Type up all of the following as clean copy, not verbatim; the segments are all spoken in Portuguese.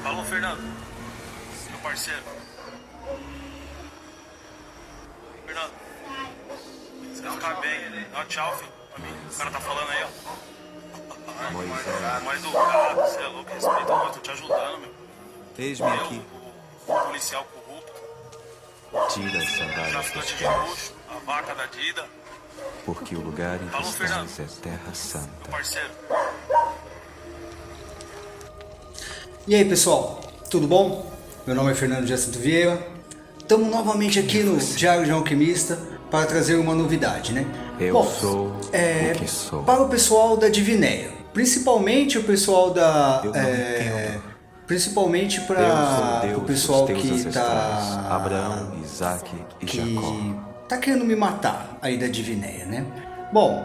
Alô, Fernando. Meu parceiro. Fernando. Você vai ficar bem. Dá um tchau, filho. Pra mim. O cara tá falando aí, ó. Mais educado, você é louco, respeita o outro, tô te ajudando, meu. Eis-me aqui. O policial corrupto, Tira as sandálias traficante dos de pés, luxo, a vaca da Dida. porque o lugar em que Alô, Fernando. estás é terra Meu santa. parceiro. E aí pessoal, tudo bom? Meu nome é Fernando Jacinto Vieira. Estamos novamente aqui no Diário de um Alquimista para trazer uma novidade, né? Eu sou o que sou. Para o pessoal da Divinéia, principalmente o pessoal da... Eu não entendo. principalmente Eu para sou o o Deus pessoal dos teus que ancestrais, tá... Abraão, Isaac e Jacó. que tá querendo me matar aí da Divinéia, né? Bom,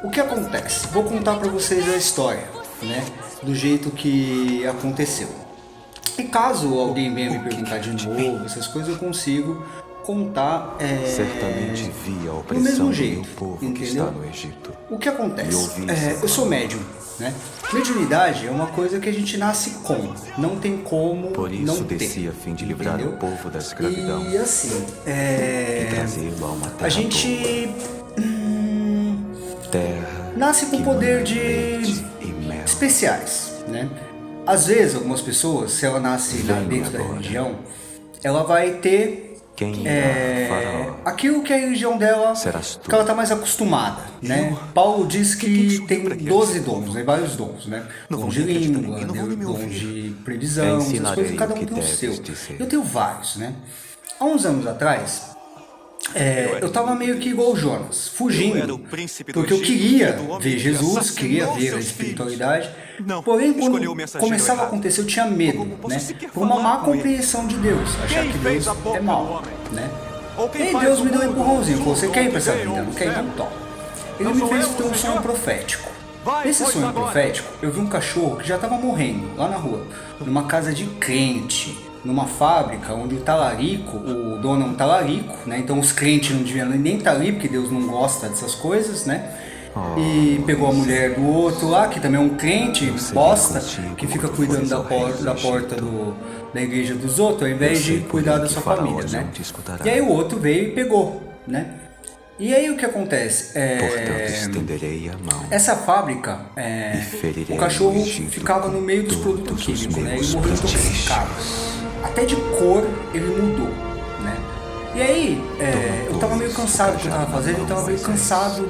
o que acontece? Vou contar para vocês a história, né? Do jeito que aconteceu. E caso alguém venha me perguntar de novo essas coisas, eu consigo contar Certamente vi a do opressão mesmo do jeito, meu povo que entendeu? está no Egito. O que acontece? E ouvi Eu sou médium, né? Mediunidade é uma coisa que a gente nasce com, não tem como Por isso não ter, desci a fim de livrar entendeu? o povo da escravidão E assim, e trazê-lo a uma terra a gente terra nasce com que poder mana de leite e mel. especiais, né? Às vezes, algumas pessoas, se ela nasce Venha dentro da agora. religião, ela vai ter Quem irá, Faraó? aquilo que é a religião dela, Serás tu. que ela está mais acostumada, né? Paulo diz que tem 12 dons, né? Vários dons, né? Não Dom vão de me acreditar em língua, mim, não vão nem me dom ouvir. de previsão, essas Ensinarei coisas, cada o um que tem o deves seu. dizer. Eu tenho vários, né? Há uns anos atrás, eu tava meio que igual o Jonas, fugindo, Eu era o príncipe do porque eu Egito, queria filho do homem ver que Jesus, assassinou queria ver a seus espiritualidade, filhos. Não, porém escolheu o quando mensageiro começava a errado. acontecer eu tinha medo, Como posso né? sequer Por uma falar má com ele? compreensão de Deus, achar Quem que fez Deus a boca é do mau, homem? né? Ou quem E aí faz Deus o me deu um mundo, empurrãozinho, falou, você tudo quer ir onde pra essa veio vida? o Não quer? Então inferno? toma. Ele Não me sou fez eu, ter um Senhor? sonho profético. Vai, Nesse pois sonho agora. profético, eu vi um cachorro que já estava morrendo lá na rua, numa casa de crente, numa fábrica onde o talarico, o dono é um talarico, né? Então os crentes não deviam nem estar ali, porque Deus não gosta dessas coisas, né? E pegou a mulher do outro lá, que também é um crente bosta, que fica cuidando da porta da igreja dos outros, ao invés de cuidar da sua família, né? E aí o outro veio e pegou, né? E aí o que acontece? Portanto, estenderei a mão. Essa fábrica, ferirei o cachorro no Egito ficava no meio dos com produtos todos os químicos, né? Ele meus morreu prodígios. intoxicado. Até de cor ele mudou, né? E aí, eu tava meio cansado do que eu tava fazendo, eu tava meio cansado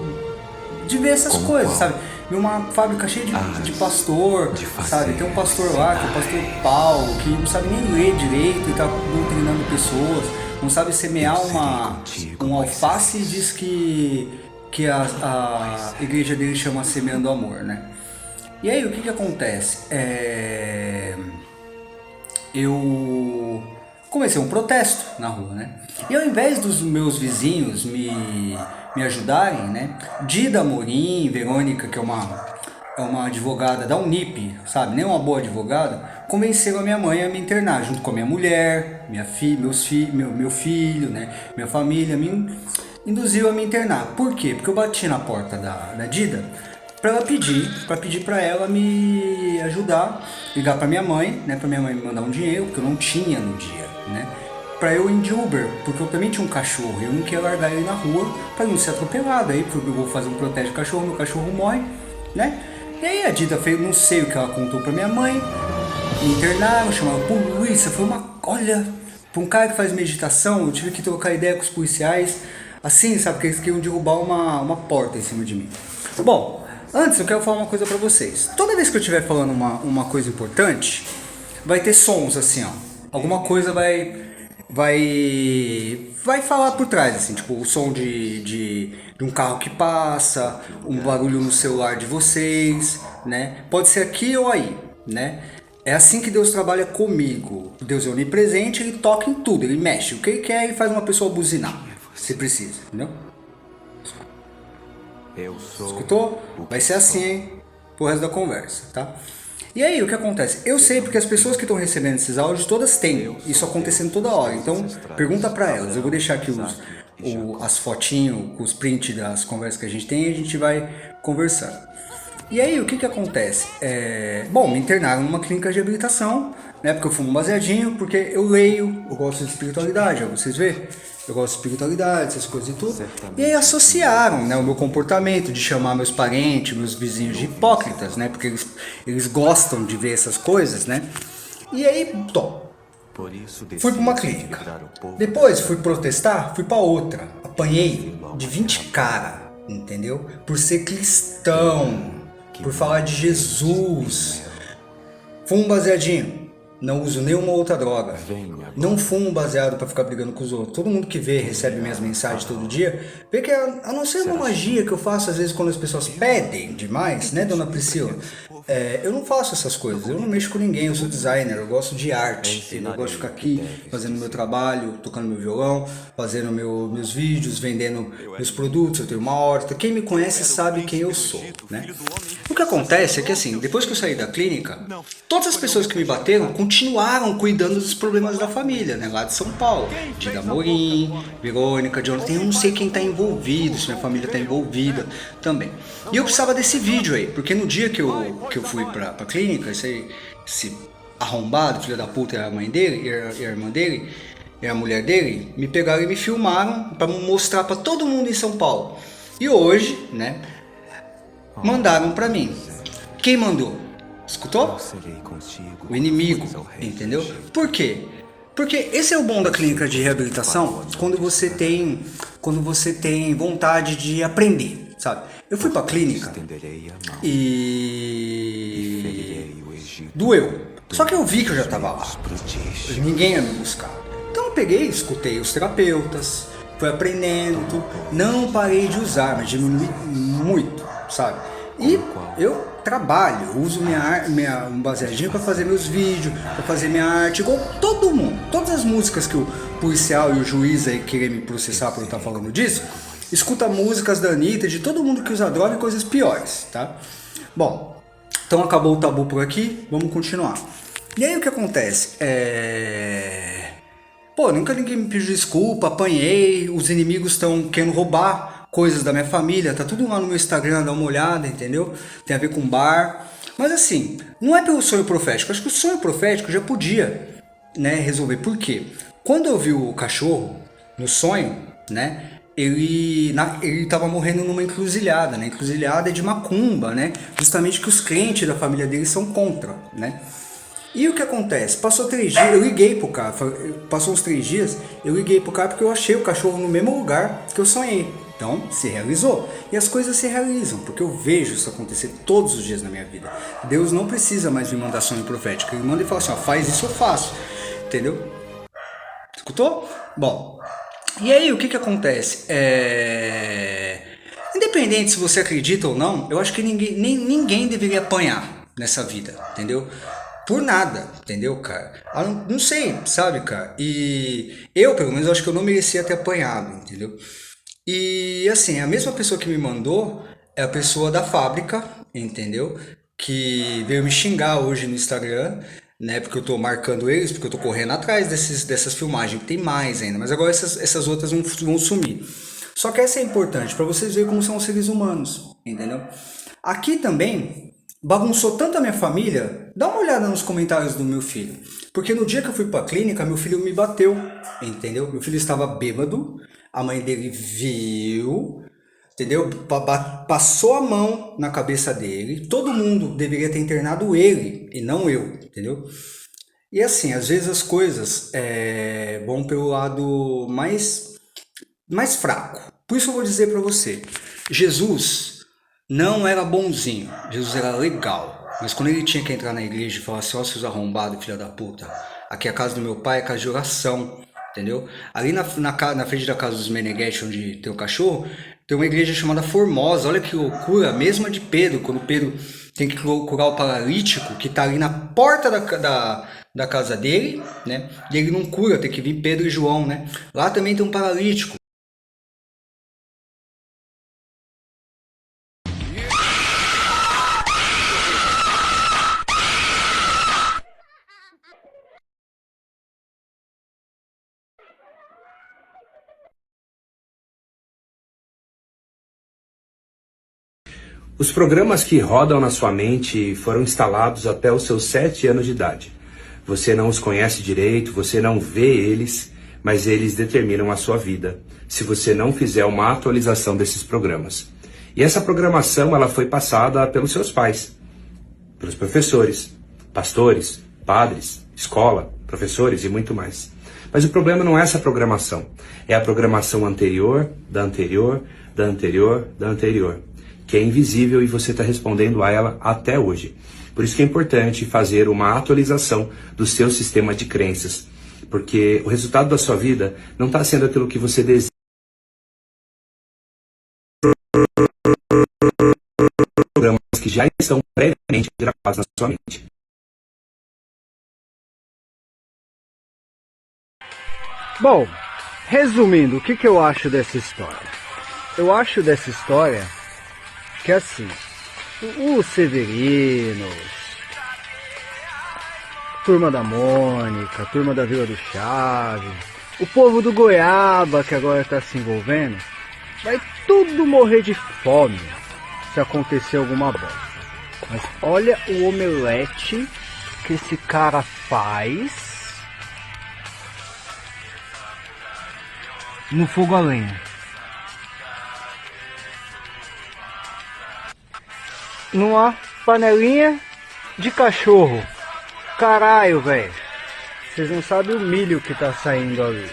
de ver essas Como coisas, qual? sabe? Ver uma fábrica cheia de pastor, de fazer sabe? Tem um pastor lá, que é o pastor Paulo, que não sabe nem ler direito e tá doutrinando pessoas, não sabe semear Eu serei contigo, um Moisés. alface e diz que a igreja dele chama Semeando Amor, né? E aí, o que acontece? Eu comecei um protesto na rua, né? E ao invés dos meus vizinhos me ajudarem, né? Dida Amorim, Verônica, que é uma advogada da Unip, sabe? Nem uma boa advogada, convenceram a minha mãe a me internar, junto com a minha mulher, minha filha, meu filho, né? Minha família, me induziu a me internar. Por quê? Porque eu bati na porta da Dida para ela pedir para ela me ajudar, ligar para minha mãe, né, para minha mãe me mandar um dinheiro, porque eu não tinha no dia, né, para eu ir de Uber, porque eu também tinha um cachorro, e eu não queria largar ele na rua para não ser atropelado, aí porque eu vou fazer um protesto de cachorro, meu cachorro morre, né, e aí a Dida fez, não sei o que ela contou para minha mãe, me internaram, chamaram a polícia, foi uma, olha, para um cara que faz meditação, eu tive que trocar ideia com os policiais, assim, sabe, porque eles queriam derrubar uma porta em cima de mim. Bom, antes eu quero falar uma coisa pra vocês. Toda vez que eu estiver falando uma coisa importante, vai ter sons assim, ó. Alguma coisa vai falar por trás, assim, tipo o som de um carro que passa, um barulho no celular de vocês, né? Pode ser aqui ou aí, né? É assim que Deus trabalha comigo. Deus é onipresente, ele toca em tudo, ele mexe. O que ele quer, ele faz uma pessoa buzinar, se precisa, entendeu? Eu sou. Escutou? o que Vai ser sou. assim, hein? Pro resto da conversa, tá? E aí, o que acontece? Eu sei porque as pessoas que estão recebendo esses áudios, todas têm isso acontecendo toda hora. Então, pergunta pra elas. Eu vou deixar aqui as fotinhos, os prints das conversas que a gente tem e a gente vai conversando. E aí, o que que acontece? Bom, me internaram numa clínica de reabilitação, né? Porque eu fumo baseadinho, porque eu leio, eu gosto de espiritualidade, ó, vocês vê? Eu gosto de espiritualidade, essas coisas e tudo. E aí associaram, né, o meu comportamento de chamar meus parentes, meus vizinhos de hipócritas, né? Porque eles gostam de ver essas coisas, né? E aí, tom, Por isso fui para uma decide clínica. livrar o povo Depois das fui protestar, fui para outra. Apanhei de 20 cara, entendeu? Por ser cristão, por falar de Jesus. Fumo baseadinho. Não uso nenhuma outra droga. Não fumo baseado para ficar brigando com os outros. Todo mundo que vê, recebe minhas mensagens todo dia, vê que a não ser uma magia que eu faço às vezes quando as pessoas pedem demais, né, dona Priscila? Eu não faço essas coisas, eu não mexo com ninguém, eu sou designer, eu gosto de arte, entendeu? Eu gosto de ficar aqui fazendo meu trabalho, tocando meu violão, fazendo meus vídeos, vendendo meus produtos, eu tenho uma horta. Quem me conhece sabe quem eu sou, né? O que acontece é que assim, depois que eu saí da clínica, todas as pessoas que me bateram continuaram cuidando dos problemas da família, né? Lá de São Paulo. Dida Morim, Verônica, Jonathan, eu não sei quem está envolvido, se minha família está envolvida também. E eu precisava desse vídeo aí, porque no dia que eu fui pra clínica, esse arrombado, filho da puta, e a mãe dele, e a irmã dele, e a mulher dele, me pegaram e me filmaram para mostrar para todo mundo em São Paulo. E hoje, né, mandaram para mim. Quem mandou? Escutou? O inimigo, entendeu? Por quê? Porque esse é o bom da clínica de reabilitação, quando você tem vontade de aprender, sabe? Eu fui pra clínica e doeu. Só que eu vi que eu já tava lá. Ninguém ia me buscar. Então eu peguei, escutei os terapeutas, fui aprendendo, tudo. Não parei de usar, mas diminui muito, sabe? E eu trabalho, uso minha baseadinha para fazer meus vídeos, para fazer minha arte, igual todo mundo. Todas as músicas que o policial e o juiz aí querem me processar por eu estar falando disso, escuta músicas da Anitta, de todo mundo que usa droga e coisas piores, tá? Bom, então acabou o tabu por aqui, vamos continuar. E aí o que acontece? Pô, nunca ninguém me pediu desculpa, apanhei, os inimigos estão querendo roubar coisas da minha família, tá tudo lá no meu Instagram, dá uma olhada, entendeu? Tem a ver com bar. Mas assim, não é pelo sonho profético, acho que o sonho profético já podia, né, resolver. Por quê? Quando eu vi o cachorro no sonho, né, ele tava morrendo numa encruzilhada, né? Encruzilhada é de macumba, né? Justamente que os crentes da família dele são contra, né? E o que acontece? Passou 3 dias, eu liguei pro cara, passou uns 3 dias, eu liguei pro cara porque eu achei o cachorro no mesmo lugar que eu sonhei. Então, se realizou. E as coisas se realizam, porque eu vejo isso acontecer todos os dias na minha vida. Deus não precisa mais me mandar sonho profético. Ele manda e fala assim, ó, faz isso, eu faço. Entendeu? Escutou? Bom, e aí o que que acontece? Independente se você acredita ou não, eu acho que ninguém deveria apanhar nessa vida, entendeu? Por nada, entendeu, cara? Não sei, sabe, cara? E eu, pelo menos, acho que eu não merecia ter apanhado, entendeu? E assim, a mesma pessoa que me mandou é a pessoa da fábrica, entendeu? Que veio me xingar hoje no Instagram, né? Porque eu tô marcando eles, porque eu tô correndo atrás dessas filmagens, tem mais ainda, mas agora essas outras vão sumir. Só que essa é importante para vocês verem como são os seres humanos, entendeu? Aqui também bagunçou tanto a minha família, dá uma olhada nos comentários do meu filho. Porque no dia que eu fui pra clínica, meu filho me bateu, entendeu? Meu filho estava bêbado, a mãe dele viu, entendeu? Passou a mão na cabeça dele, todo mundo deveria ter internado ele e não eu, entendeu? E assim, às vezes as coisas vão pelo lado mais fraco. Por isso eu vou dizer para você, Jesus não era bonzinho, Jesus era legal. Mas quando ele tinha que entrar na igreja e falar assim, ó, seus arrombados, filha da puta, aqui é a casa do meu pai, é casa de oração, entendeu? Ali na frente da casa dos Meneghetti, onde tem o cachorro, tem uma igreja chamada Formosa. Olha que loucura, a mesma de Pedro, quando Pedro tem que curar o paralítico, que tá ali na porta da casa dele, né? E ele não cura, tem que vir Pedro e João, né? Lá também tem um paralítico. Os programas que rodam na sua mente foram instalados até os seus 7 anos de idade. Você não os conhece direito, você não vê eles, mas eles determinam a sua vida, se você não fizer uma atualização desses programas. E essa programação ela foi passada pelos seus pais, pelos professores, pastores, padres, escola, professores e muito mais. Mas o problema não é essa programação, é a programação anterior, da anterior, da anterior, da anterior, que é invisível e você está respondendo a ela até hoje. Por isso que é importante fazer uma atualização do seu sistema de crenças, porque o resultado da sua vida não está sendo aquilo que você deseja. Programas que já estão previamente gravados na sua mente. Bom, resumindo, o que eu acho dessa história? Eu acho dessa história que assim, os Severinos, Turma da Mônica, Turma da Vila do Chaves, o povo do Goiaba que agora está se envolvendo, vai tudo morrer de fome se acontecer alguma bosta. Mas olha o omelete que esse cara faz no fogo a lenha. Numa panelinha de cachorro. Caralho, velho. Vocês não sabem o milho que tá saindo ali.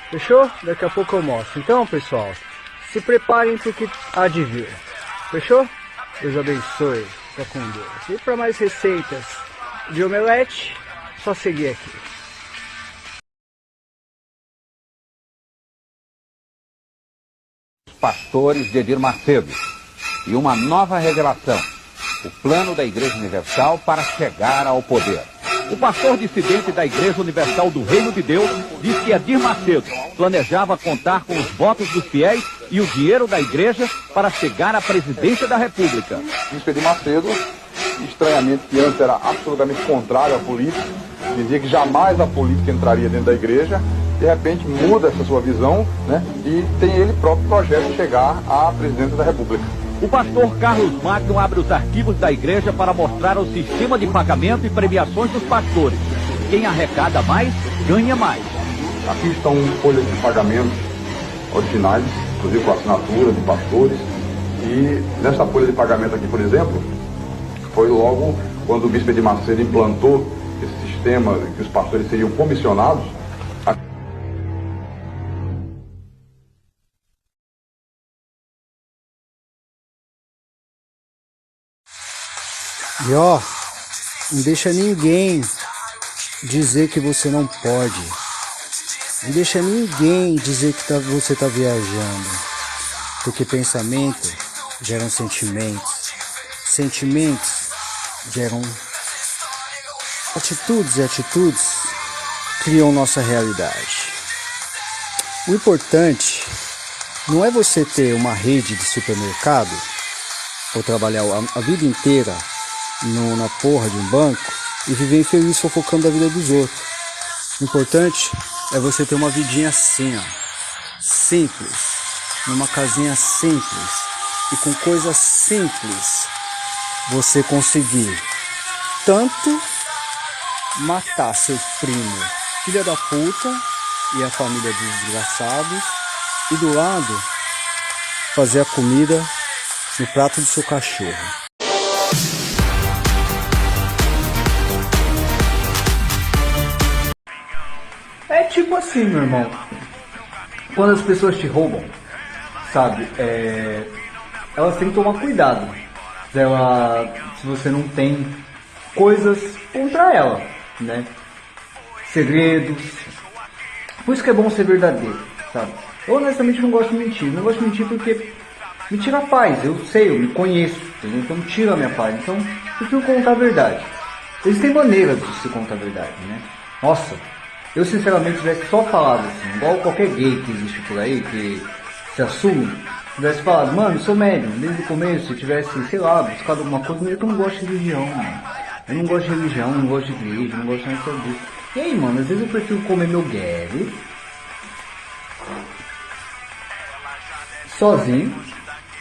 Fechou? Daqui a pouco eu mostro. Então, pessoal, se preparem porque há de vir. Fechou? Deus abençoe. Fica com Deus. E para mais receitas de omelete, só seguir aqui. Pastores de Edir Macedo e uma nova revelação, o plano da Igreja Universal para chegar ao poder. O pastor dissidente da Igreja Universal do Reino de Deus diz que Edir Macedo planejava contar com os votos dos fiéis e o dinheiro da igreja para chegar à presidência da República. Bispo Edir Macedo, estranhamente, que antes era absolutamente contrário à política, dizia que jamais a política entraria dentro da igreja, de repente muda essa sua visão, né, e tem ele próprio projeto de chegar à presidência da República. O pastor Carlos Magno abre os arquivos da igreja para mostrar o sistema de pagamento e premiações dos pastores. Quem arrecada mais, ganha mais. Aqui estão folhas de pagamento originais, inclusive com assinatura de pastores. E nessa folha de pagamento aqui, por exemplo, foi logo quando o bispo Edir Macedo implantou esse sistema que os pastores seriam comissionados. E ó, não deixa ninguém dizer que você não pode. Não deixa ninguém dizer que você tá viajando. Porque pensamento geram sentimentos. Sentimentos geram atitudes e atitudes criam nossa realidade. O importante não é você ter uma rede de supermercado ou trabalhar a vida inteira na porra de um banco e viver infeliz fofocando a vida dos outros. O importante é você ter uma vidinha assim, ó, simples, numa casinha simples e com coisas simples você conseguir tanto matar seu primo, filha da puta e a família dos desgraçados, e do lado fazer a comida no prato do seu cachorro. É tipo assim, meu irmão, quando as pessoas te roubam, sabe, elas têm que tomar cuidado, se você não tem coisas contra ela, né, segredos, por isso que é bom ser verdadeiro, sabe. Eu honestamente não gosto de mentir porque me tira a paz, eu sei, eu me conheço, entendeu? Então me tira a minha paz, então eu prefiro contar a verdade. Existem maneiras de se contar a verdade, né, nossa. Eu sinceramente tivesse só falado assim, igual qualquer gay que existe por aí, que se assume, tivesse falado, mano, eu sou médium, desde o começo, se tivesse, sei lá, buscado alguma coisa, eu não gosto de religião, mano. Eu não gosto de religião, não gosto de igreja, não gosto de nada disso. E aí, mano, às vezes eu prefiro comer meu Gary sozinho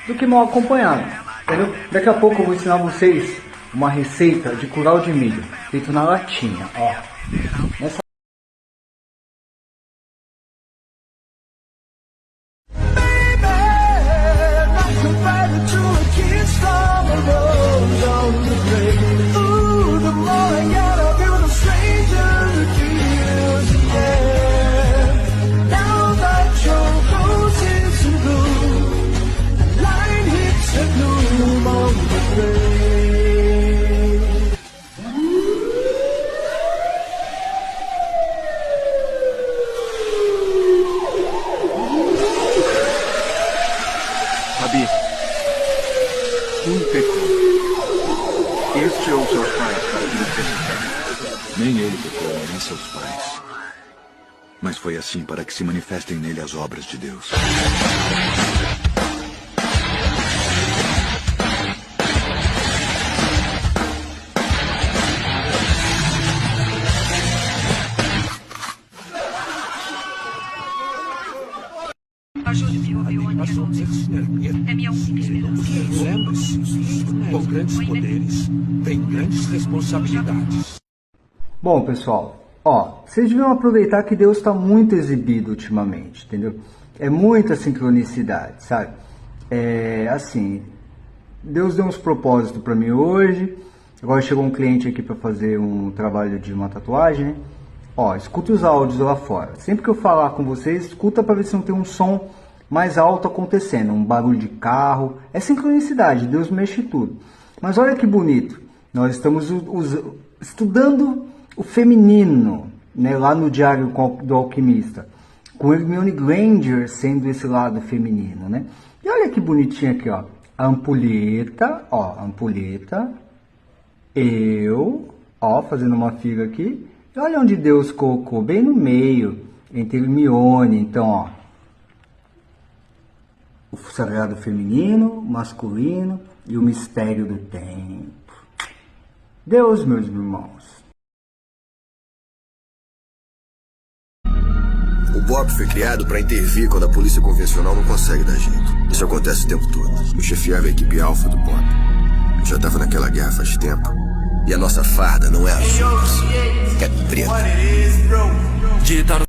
do que mal acompanhado. Entendeu? Daqui a pouco eu vou ensinar vocês uma receita de curau de milho, feito na latinha, ó. Nessa Rabi, um pecou. Este ou seus pais para que ele ressuscite? Nem ele pecou, nem seus pais. Mas foi assim para que se manifestem nele as obras de Deus. Ajude-me a ouvir o É minha única esperança. Lembre-se, com grandes poderes, vem grandes responsabilidades. Bom, pessoal, ó, vocês deviam aproveitar que Deus está muito exibido ultimamente, entendeu? É muita sincronicidade, sabe? É assim, Deus deu uns propósitos para mim hoje. Agora chegou um cliente aqui para fazer um trabalho de uma tatuagem, né? Ó, escuta os áudios lá fora. Sempre que eu falar com vocês, escuta para ver se não tem um som mais alto acontecendo, um barulho de carro. É sincronicidade, Deus mexe em tudo. Mas olha que bonito, nós estamos estudando o feminino, né, lá no Diário do Alquimista, com Hermione Granger sendo esse lado feminino, né? E olha que bonitinho aqui, ó, a ampulheta, ó, ampulheta, eu, ó, fazendo uma figa aqui, e olha onde Deus colocou, bem no meio, entre Hermione, então, ó, o sagrado feminino, masculino e o mistério do tempo. Deus, meus irmãos. O BOP foi criado para intervir quando a polícia convencional não consegue dar jeito. Isso acontece o tempo todo. Eu chefiava a equipe alfa do BOP. Eu já tava naquela guerra faz tempo. E a nossa farda não é azul, é preta. Digital.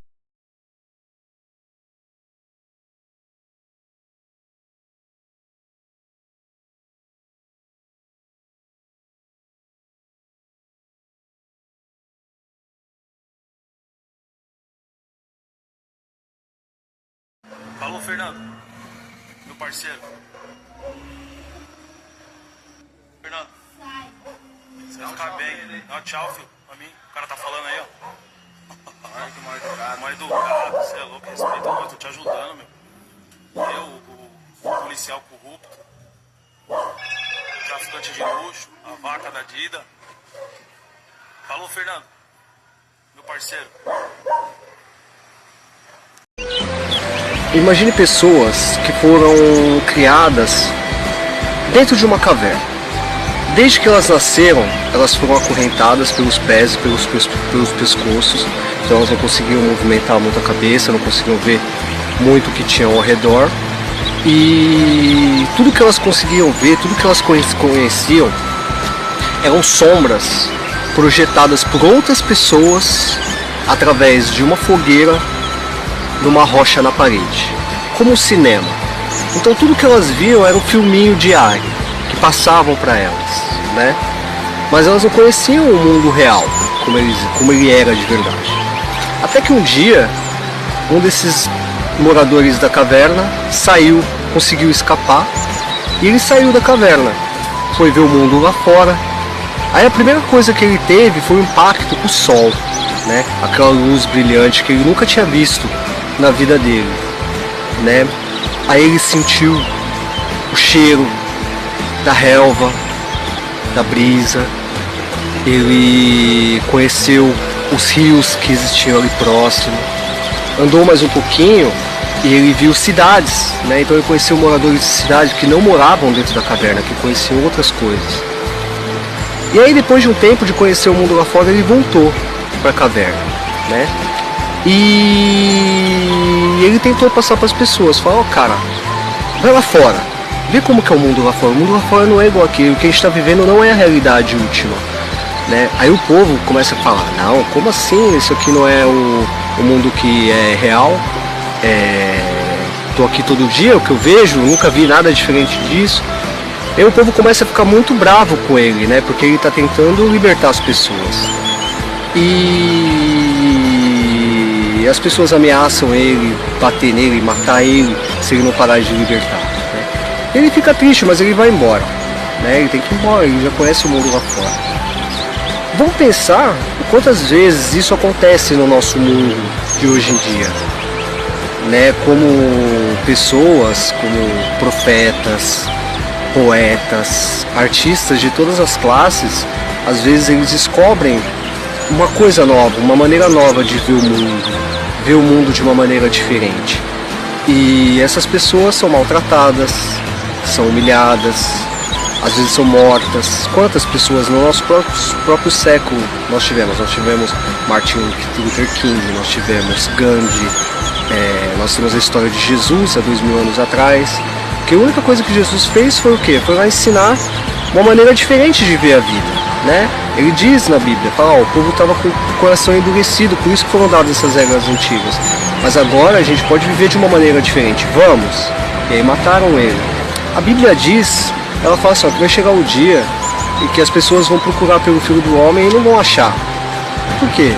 Falou, Fernando. Meu parceiro. Fernando. Você vai ficar bem. Dá tchau, filho. Pra mim. O cara tá falando aí, ó. Ai, que mal educado. Mal educado. Você é louco. Respeita. Eu tô te ajudando, meu. Eu, o policial corrupto. O traficante de luxo. A vaca da Dida. Falou, Fernando. Meu parceiro. Imagine pessoas que foram criadas dentro de uma caverna. Desde que elas nasceram, elas foram acorrentadas pelos pés e pelos pescoços. Então elas não conseguiam movimentar muito a cabeça, não conseguiam ver muito o que tinham ao redor. E tudo que elas conseguiam ver, tudo que elas conheciam, eram sombras projetadas por outras pessoas através de uma fogueira numa rocha na parede, como um cinema. Então tudo que elas viam era um filminho diário que passavam para elas, né? Mas elas não conheciam o mundo real, como ele era de verdade. Até que um dia, um desses moradores da caverna conseguiu escapar, e ele saiu da caverna, foi ver o mundo lá fora. Aí a primeira coisa que ele teve foi um impacto com o sol, né? Aquela luz brilhante que ele nunca tinha visto na vida dele, né? Aí ele sentiu o cheiro da relva, da brisa, ele conheceu os rios que existiam ali próximo, andou mais um pouquinho e ele viu cidades, né? Então ele conheceu moradores de cidade que não moravam dentro da caverna, que conheciam outras coisas. E aí depois de um tempo de conhecer o mundo lá fora, ele voltou para a caverna, né? E ele tentou passar para as pessoas, falou, cara, vai lá fora, Vê como que é o mundo lá fora. O mundo lá fora não é igual aqui. O que a gente está vivendo não é a realidade última, né? Aí o povo começa a falar, não, como assim? Isso aqui não é o mundo que é real. Tô aqui todo dia, o que eu vejo, nunca vi nada diferente disso. Aí o povo começa a ficar muito bravo com ele, né? Porque ele está tentando libertar as pessoas. E as pessoas ameaçam ele, bater nele, matar ele, se ele não parar de libertar, né? Ele fica triste, mas ele vai embora, né? Ele tem que ir embora, ele já conhece o mundo lá fora. Vamos pensar quantas vezes isso acontece no nosso mundo de hoje em dia, né? Como pessoas, como profetas, poetas, artistas de todas as classes, às vezes eles descobrem uma coisa nova, uma maneira nova de ver o mundo de uma maneira diferente. E essas pessoas são maltratadas, são humilhadas, às vezes são mortas. Quantas pessoas no nosso próprio século nós tivemos? Nós tivemos Martin Luther King, nós tivemos Gandhi, nós temos a história de Jesus há 2000 anos atrás. Que a única coisa que Jesus fez foi o quê? Foi lá ensinar uma maneira diferente de ver a vida, né? Ele diz na Bíblia, fala, o povo estava com o coração endurecido, por isso que foram dadas essas regras antigas. Mas agora a gente pode viver de uma maneira diferente, vamos? E aí mataram ele. A Bíblia diz, ela fala assim, ó, que vai chegar o dia em que as pessoas vão procurar pelo Filho do Homem e não vão achar. Por quê?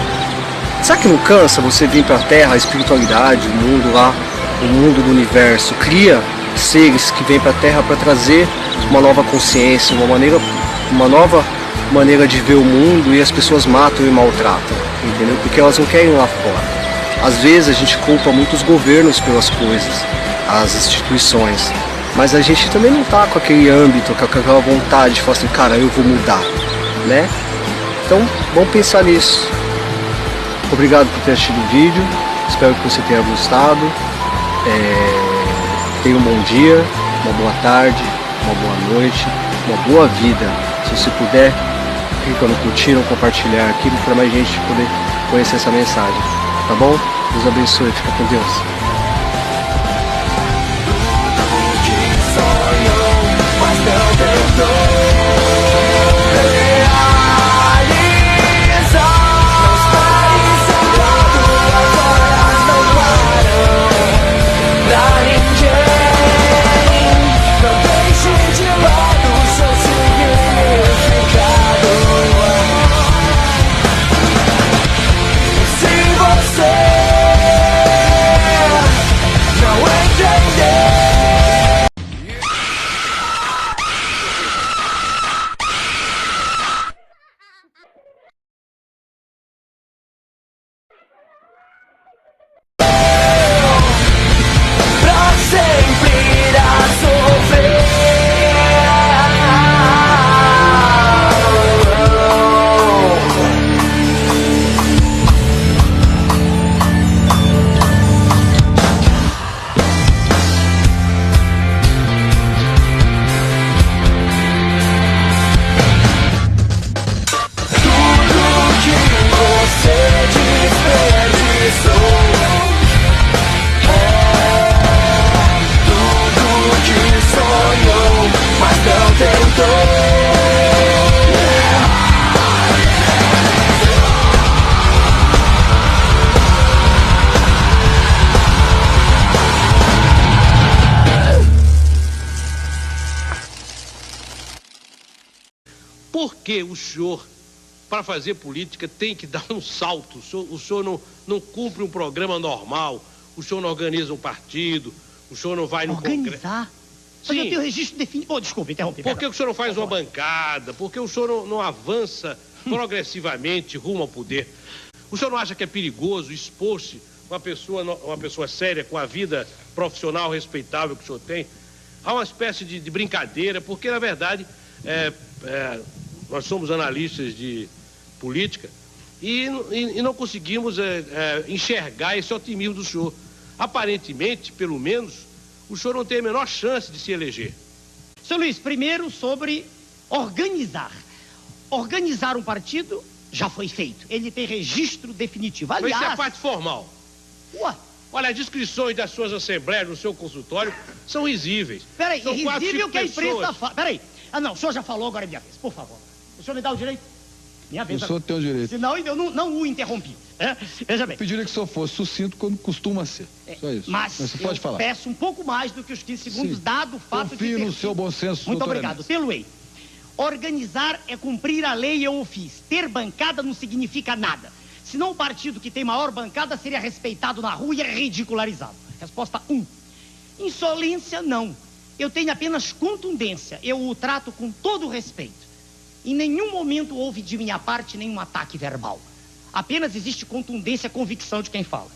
Será que não cansa você vir para a Terra, a espiritualidade, o mundo lá, o mundo do universo, cria seres que vêm para a Terra para trazer uma nova consciência, uma nova maneira de ver o mundo, e as pessoas matam e maltratam, entendeu? Porque elas não querem ir lá fora. Às vezes a gente culpa muitos governos pelas coisas, as instituições, mas a gente também não tá com aquele âmbito, com aquela vontade de falar assim, cara, eu vou mudar, né? Então, vamos pensar nisso. Obrigado por ter assistido o vídeo, espero que você tenha gostado. Tenha um bom dia, uma boa tarde, uma boa noite, uma boa vida. Se você puder, clica no curtir ou compartilhar aqui para mais gente poder conhecer essa mensagem. Tá bom? Deus abençoe, fica com Deus. Por que o senhor, para fazer política, tem que dar um salto? O senhor não cumpre um programa normal, o senhor não organiza um partido, o senhor não vai no Congresso. Organizar? Mas eu tenho registro definido. Oh, desculpa, interrompi. Por que o senhor não faz uma bancada? Por que o senhor não avança progressivamente rumo ao poder? O senhor não acha que é perigoso expor-se uma pessoa séria, com a vida profissional respeitável que o senhor tem, a uma espécie de brincadeira? Porque, na verdade, nós somos analistas de política e não conseguimos enxergar esse otimismo do senhor. Aparentemente, pelo menos, o senhor não tem a menor chance de se eleger. Seu Luiz, primeiro sobre organizar. Organizar um partido já foi feito. Ele tem registro definitivo. Aliás, mas isso é parte formal. Ué, Olha, as descrições das suas assembleias no seu consultório são risíveis. Peraí, São quatro, risível cinco que a imprensa pessoas. fala. Peraí. Ah, não, o senhor já falou, agora é minha vez, por favor. O senhor me dá o direito? Minha vez. O senhor tem o direito. Senão eu não o interrompi. Veja bem. Eu pediria que o senhor fosse sucinto quando costuma ser. Só isso. Mas você pode falar. Peço um pouco mais do que os 15 segundos, Sim. dado o fato Confio de ter... no seu bom senso, Muito doutor obrigado. Pelo EI. Organizar é cumprir a lei, eu o fiz. Ter bancada não significa nada. Senão o partido que tem maior bancada seria respeitado na rua e é ridicularizado. Resposta 1. Insolência, não. Eu tenho apenas contundência. Eu o trato com todo respeito. Em nenhum momento houve de minha parte nenhum ataque verbal. Apenas existe contundência, convicção de quem fala.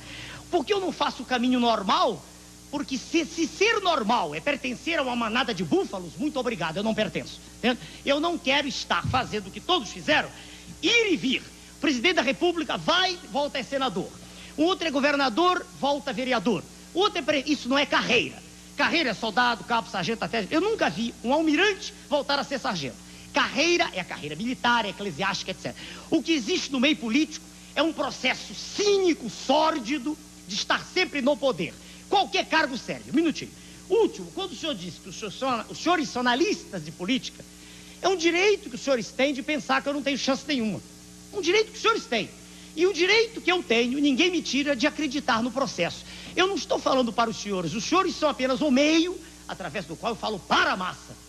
Por que eu não faço o caminho normal? Porque se ser normal é pertencer a uma manada de búfalos, muito obrigado, eu não pertenço. Entende? Eu não quero estar fazendo o que todos fizeram, ir e vir. O presidente da República vai, volta a senador. O outro é governador, volta a vereador. O outro é isso não é carreira. Carreira é soldado, cabo, sargento, até... Eu nunca vi um almirante voltar a ser sargento. Carreira é a carreira militar, é eclesiástica, etc. O que existe no meio político é um processo cínico, sórdido, de estar sempre no poder. Qualquer cargo serve. Um minutinho. Último, quando o senhor disse que os senhores são analistas de política, é um direito que os senhores têm de pensar que eu não tenho chance nenhuma. Um direito que os senhores têm. E o direito que eu tenho, ninguém me tira, de acreditar no processo. Eu não estou falando para os senhores são apenas o meio através do qual eu falo para a massa.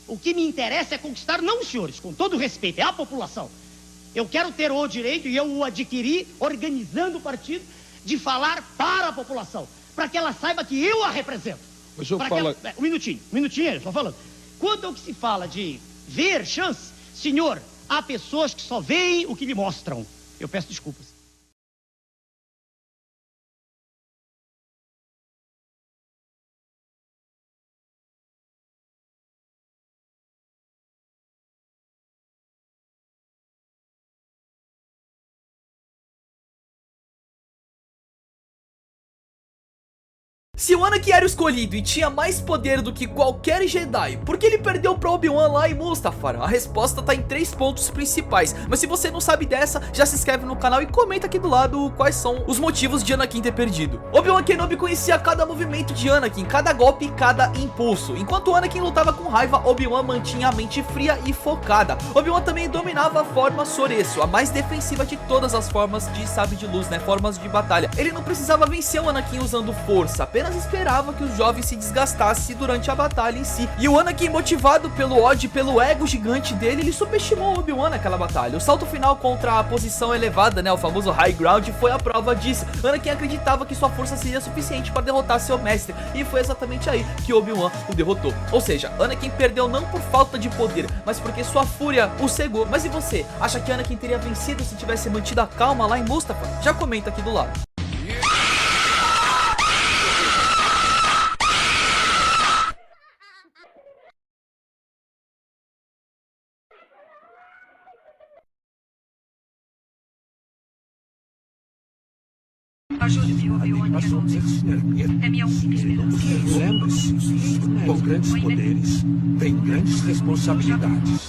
O que me interessa é conquistar, não os senhores, com todo respeito, é a população. Eu quero ter o direito, e eu o adquiri organizando o partido, de falar para a população, para que ela saiba que eu a represento. O senhor fala... Um minutinho, eu estou falando. Quanto ao que se fala de ver chance, senhor, há pessoas que só veem o que lhe mostram. Eu peço desculpas. Se o Anakin era o escolhido e tinha mais poder do que qualquer Jedi, por que ele perdeu pra Obi-Wan lá em Mustafar? A resposta tá em 3 pontos principais, mas se você não sabe dessa, já se inscreve no canal e comenta aqui do lado quais são os motivos de Anakin ter perdido. Obi-Wan Kenobi conhecia cada movimento de Anakin, cada golpe e cada impulso. Enquanto Anakin lutava com raiva, Obi-Wan mantinha a mente fria e focada. Obi-Wan também dominava a forma Soreço, a mais defensiva de todas as formas de sabre de luz, né, formas de batalha. Ele não precisava vencer o Anakin usando força, apenas esperava que o jovem se desgastasse durante a batalha em si. E o Anakin, motivado pelo ódio e pelo ego gigante dele, ele subestimou Obi-Wan naquela batalha. O salto final contra a posição elevada, né, o famoso High Ground, foi a prova disso. Anakin acreditava que sua força seria suficiente para derrotar seu mestre, e foi exatamente aí que Obi-Wan o derrotou. Ou seja, Anakin perdeu não por falta de poder, mas porque sua fúria o cegou. Mas e você? Acha que Anakin teria vencido se tivesse mantido a calma lá em Mustafar? Já comenta aqui do lado. Ajude-me, Obi-Wan Kenobi. É minha única esperança. Lembre-se, com grandes poderes, vem grandes responsabilidades.